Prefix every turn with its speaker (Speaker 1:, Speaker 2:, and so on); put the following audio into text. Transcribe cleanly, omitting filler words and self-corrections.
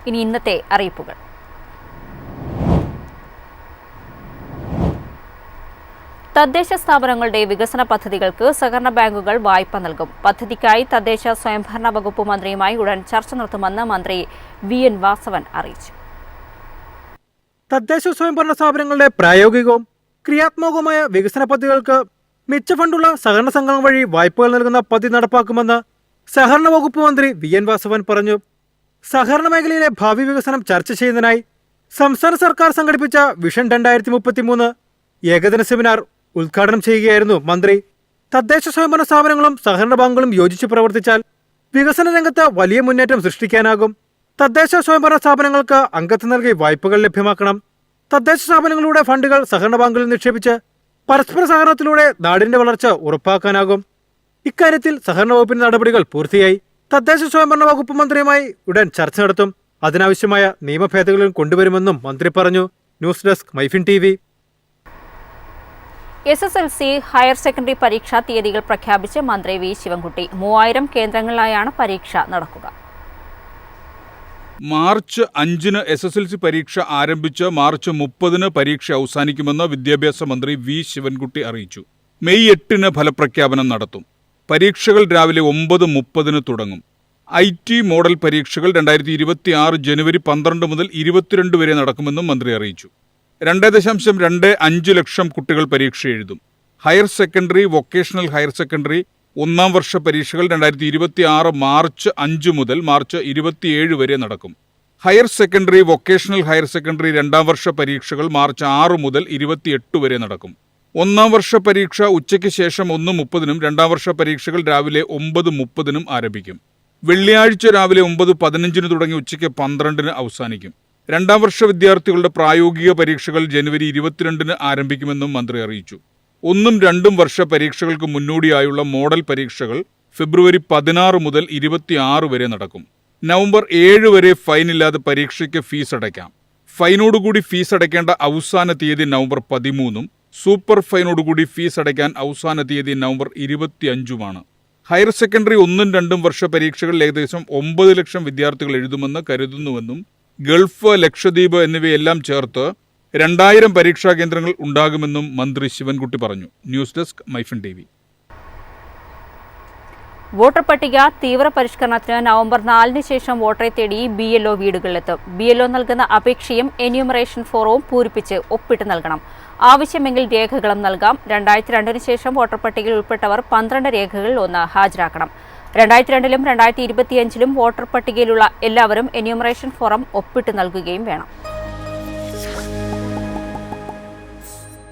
Speaker 1: ഇനി ഇന്നത്തെ അറിയിപ്പുകൾ. തദ്ദേശ സ്ഥാപനങ്ങളുടെ വികസന പദ്ധതികൾക്ക് സഹകരണ ബാങ്കുകൾ വായ്പ നൽകും. പദ്ധതിക്കായി തദ്ദേശ സ്വയംഭരണ വകുപ്പ് മന്ത്രിയുമായി ഉടൻ ചർച്ച നടത്തുമെന്ന് മന്ത്രി വി.എൻ. വാസവൻ അറിയിച്ചു.
Speaker 2: തദ്ദേശ സ്വയംഭരണ സ്ഥാപനങ്ങളുടെ പ്രായോഗികവും ക്രിയാത്മകവുമായ വികസന പദ്ധതികൾക്ക് മിച്ച ഫണ്ടുള്ള സഹകരണ സംഘങ്ങൾ വഴി വായ്പകൾ നൽകുന്ന പദ്ധതി നടപ്പാക്കുമെന്ന് സഹകരണ വകുപ്പ് മന്ത്രി വി.എൻ. വാസവൻ പറഞ്ഞു. സഹകരണ മേഖലയിലെ ഭാവി വികസനം ചർച്ച ചെയ്യുന്നതിനായി സംസ്ഥാന സർക്കാർ സംഘടിപ്പിച്ച വിഷൻ 2033 ഏകദിന സെമിനാർ ഉദ്ഘാടനം ചെയ്യുകയായിരുന്നു മന്ത്രി. തദ്ദേശ സ്വയംഭരണ സ്ഥാപനങ്ങളും സഹകരണ ബാങ്കുകളും യോജിച്ച് പ്രവർത്തിച്ചാൽ വികസന രംഗത്ത് വലിയ മുന്നേറ്റം സൃഷ്ടിക്കാനാകും. തദ്ദേശ സ്വയംഭരണ സ്ഥാപനങ്ങൾക്ക് അംഗത്വം നൽകി വായ്പകൾ ലഭ്യമാക്കണം. തദ്ദേശ സ്ഥാപനങ്ങളുടെ ഫണ്ടുകൾ സഹകരണ ബാങ്കുകളിൽ നിക്ഷേപിച്ച് പരസ്പര സഹകരണത്തിലൂടെ നാടിന്റെ വളർച്ച ഉറപ്പാക്കാനാകും. ഇക്കാര്യത്തിൽ സഹകരണ വകുപ്പിന്റെ നടപടികൾ പൂർത്തിയായി. തദ്ദേശ സ്വയംഭരണ വകുപ്പ് മന്ത്രിയുമായി ഉടൻ ചർച്ച നടത്തും. അതിനാവശ്യമായ നിയമ ഭേദഗതികൾ കൊണ്ടുവരുമെന്നും മന്ത്രി പറഞ്ഞു. News desk MyFin TV.
Speaker 1: SSLC higher secondary പരീക്ഷാ തീയതികൾ പ്രഖ്യാപിച്ച് മന്ത്രി വി. ശിവൻകുട്ടി. 3000 കേന്ദ്രങ്ങളിലായാണ് പരീക്ഷ നടക്കുക.
Speaker 3: മാർച്ച് 5-ന് SSLC പരീക്ഷ ആരംഭിച്ച് മാർച്ച് 30-ന് പരീക്ഷ അവസാനിക്കുമെന്ന് വിദ്യാഭ്യാസ മന്ത്രി വി. ശിവൻകുട്ടി അറിയിച്ചു. മെയ് 8-ന് ഫലപ്രഖ്യാപനം നടത്തും. പരീക്ഷകൾ രാവിലെ 9:30-ന് തുടങ്ങും. IT മോഡൽ പരീക്ഷകൾ 2026 ജനുവരി 12 മുതൽ 22 വരെ നടക്കുമെന്നും മന്ത്രി അറിയിച്ചു. 2.25 ലക്ഷം കുട്ടികൾ പരീക്ഷ എഴുതും. Higher secondary, vocational higher secondary ഒന്നാം വർഷ പരീക്ഷകൾ 2026 മാർച്ച് 5 മുതൽ മാർച്ച് 27 വരെ നടക്കും. Higher secondary, vocational higher secondary രണ്ടാം വർഷ പരീക്ഷകൾ മാർച്ച് 6 മുതൽ 28 വരെ നടക്കും. ഒന്നാം വർഷ പരീക്ഷ ഉച്ചയ്ക്ക് ശേഷം 1:30-നും രണ്ടാം വർഷ പരീക്ഷകൾ രാവിലെ 9:30-നും ആരംഭിക്കും. വെള്ളിയാഴ്ച രാവിലെ 9:15-ന് തുടങ്ങി ഉച്ചയ്ക്ക് 12-ന് അവസാനിക്കും. രണ്ടാം വർഷ വിദ്യാർത്ഥികളുടെ പ്രായോഗിക പരീക്ഷകൾ ജനുവരി 22-ന് ആരംഭിക്കുമെന്നും മന്ത്രി അറിയിച്ചു. 1-ഉം 2-ഉം വർഷ പരീക്ഷകൾക്ക് മുന്നോടിയായുള്ള മോഡൽ പരീക്ഷകൾ ഫെബ്രുവരി 16 മുതൽ 26 വരെ നടക്കും. നവംബർ 7 വരെ ഫൈനില്ലാതെ പരീക്ഷയ്ക്ക് ഫീസ് അടയ്ക്കാം. ഫൈനോടുകൂടി ഫീസ് അടയ്ക്കേണ്ട അവസാന തീയതി നവംബർ 13-ഉം സൂപ്പർ ഫൈനോടുകൂടി ഫീസ് അടയ്ക്കാൻ അവസാന തീയതി നവംബർ 25-ഉമാണ്. ഹയർ സെക്കൻഡറി 1-ഉം 2-ഉം വർഷ പരീക്ഷകളിൽ ഏകദേശം 9 ലക്ഷം വിദ്യാർത്ഥികൾ എഴുതുമെന്ന് കരുതുന്നുവെന്നും ഗൾഫ്, ലക്ഷദ്വീപ് എന്നിവയെല്ലാം ചേർത്ത് 2000 പരീക്ഷാ കേന്ദ്രങ്ങൾ ഉണ്ടാകുമെന്നും മന്ത്രി ശിവൻകുട്ടി പറഞ്ഞു. News desk MyFin TV.
Speaker 1: Voter പട്ടിക തീവ്രപരിഷ്കരണത്തിന് നവംബർ 4-ന് ശേഷം വോട്ടറെ തേടി BLO വീടുകളിലെത്തും. BLO നൽകുന്ന അപേക്ഷയും എന്യൂമറേഷൻ ഫോറവും പൂരിപ്പിച്ച് ഒപ്പിട്ട് നൽകണം. ആവശ്യമെങ്കിൽ രേഖകളും നൽകാം. 2002-ന് ശേഷം വോട്ടർ പട്ടികയിൽ ഉൾപ്പെട്ടവർ 12 രേഖകളിൽ ഒന്ന് ഹാജരാക്കണം. 2002-ലും 2025-ലും വോട്ടർ പട്ടികയിലുള്ള എല്ലാവരും എന്യൂമറേഷൻ ഫോറം ഒപ്പിട്ട് നൽകുകയും വേണം.